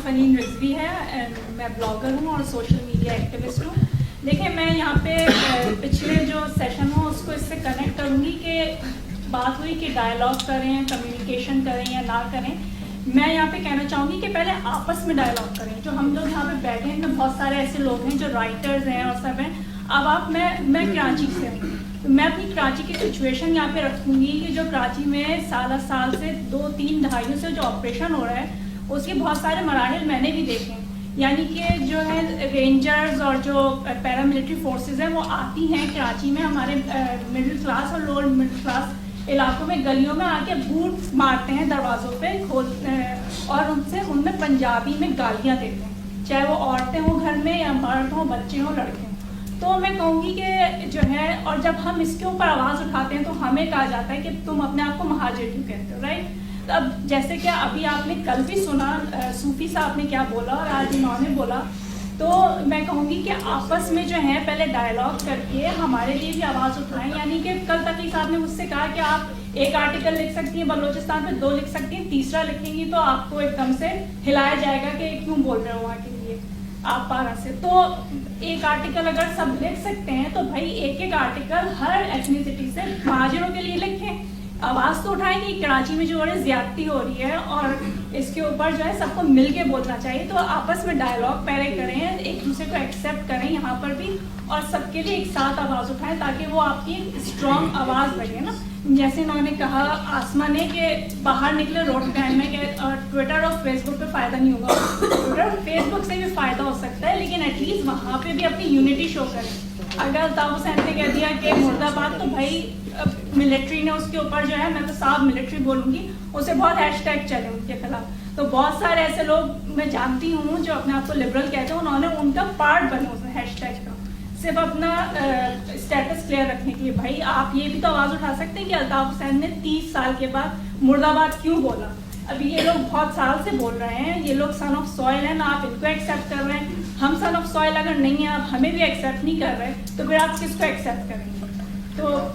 فنین رضوی ہے، میں بلاگر ہوں اور سوشل میڈیا ایکٹیوسٹ ہوں. دیکھیں میں یہاں پہ پچھلے جو سیشن ہو اس کو اس سے کنیکٹ کروں گی کہ بات ہوئی کہ ڈائلاگ کریں، کمیونیکیشن کریں یا نہ کریں. میں یہاں پہ کہنا چاہوں گی کہ پہلے آپس میں ڈائلاگ کریں. جو ہم لوگ یہاں پہ بیٹھے ہیں بہت سارے ایسے لوگ ہیں جو رائٹرز ہیں اور سب ہیں. اب میں کراچی سے ہوں، تو میں اپنی کراچی کی سچویشن یہاں پہ رکھوں گی کہ جو کراچی میں سال سے 2-3 دہائیوں سے جو آپریشن ہو رہا ہے اس کے بہت سارے مراحل میں نے بھی دیکھے ہیں. یعنی کہ جو ہے رینجرز اور جو پیراملٹری فورسز ہیں وہ آتی ہیں کراچی میں ہمارے مڈل کلاس اور لوور مڈل کلاس علاقوں میں، گلیوں میں آ کے بوٹ مارتے ہیں دروازوں پہ اور ان میں پنجابی میں گالیاں دیتے ہیں، چاہے وہ عورتیں ہوں گھر میں یا مرد ہوں، بچے ہوں، لڑکے ہوں. تو میں کہوں گی کہ جو ہے، اور جب ہم اس کے اوپر آواز اٹھاتے ہیں تو ہمیں کہا جاتا ہے کہ تم اپنے آپ کو مہاجر کیوں کہتے ہو، رائٹ. اب جیسے کہ ابھی آپ نے کل بھی سنا صوفی صاحب نے کیا بولا اور آج انہوں نے بولا، تو میں کہوں گی کہ آپس میں جو ہے پہلے ڈائلاگ کر کے ہمارے لیے بھی آواز اٹھائیں. یعنی کہ کل تقی صاحب نے مجھ سے کہا کہ آپ ایک آرٹیکل لکھ سکتی ہیں بلوچستان پہ، 2 لکھ سکتی ہیں، تیسرا لکھیں گی تو آپ کو ایک دم سے ہلایا جائے گا کہ کیوں بول رہے ہو وہاں کے لیے آپ پارا سے. تو ایک آرٹیکل اگر سب لکھ سکتے ہیں تو بھائی ایک آرٹیکل ہر ایتھنیسٹی سے مہاجروں کے لیے لکھیں. آواز تو اٹھائیں کہ کراچی میں جو زیادتی ہو رہی ہے اور اس کے اوپر جو ہے سب کو مل کے بولنا چاہیے. تو آپس میں ڈائلاگ پہلے کریں، ایک دوسرے کو ایکسیپٹ کریں یہاں پر بھی، اور سب کے لیے ایک ساتھ آواز اٹھائیں تاکہ وہ آپ کی اسٹرانگ آواز بنے نا. جیسے انہوں نے کہا آسما نے کہ باہر نکلے روڈ پہ میں کہ ٹویٹر اور فیس بک پہ فائدہ نہیں ہوگا. ٹویٹر اور فیس بک سے بھی فائدہ ہو سکتا ہے لیکن ایٹ لیسٹ وہاں پہ بھی اپنی یونٹی شو کریں. اگر الطاف حسین نے کہہ دیا کہ مرد آباد، تو بھائی ملٹری نے اس کے اوپر جو ہے، میں تو صاف ملٹری بولوں گی، اسے بہت ہیش ٹیگ چلے ان کے خلاف. تو بہت سارے ایسے لوگ میں جانتی ہوں جو اپنے آپ کو لبرل کہتے ہیں، انہوں نے ان کا پارٹ بنے اس ہیش ٹیگ کا صرف اپنا اسٹیٹس کلیئر رکھنے کے لیے. بھائی آپ یہ بھی تو آواز اٹھا سکتے ہیں کہ الطاف حسین نے 30 سال کے بعد مرد آباد کیوں بولا. ابھی یہ لوگ بہت سال سے بول رہے ہیں، یہ لوگ سن آف سوئل ہیں، نہ آپ ان کو ایکسیپٹ کر رہے ہیں. ہم سن آف سوئل اگر نہیں ہیں، آپ ہمیں بھی ایکسیپٹ نہیں کر رہے، تو پھر آپ کس کو ایکسیپٹ کریں گے. تو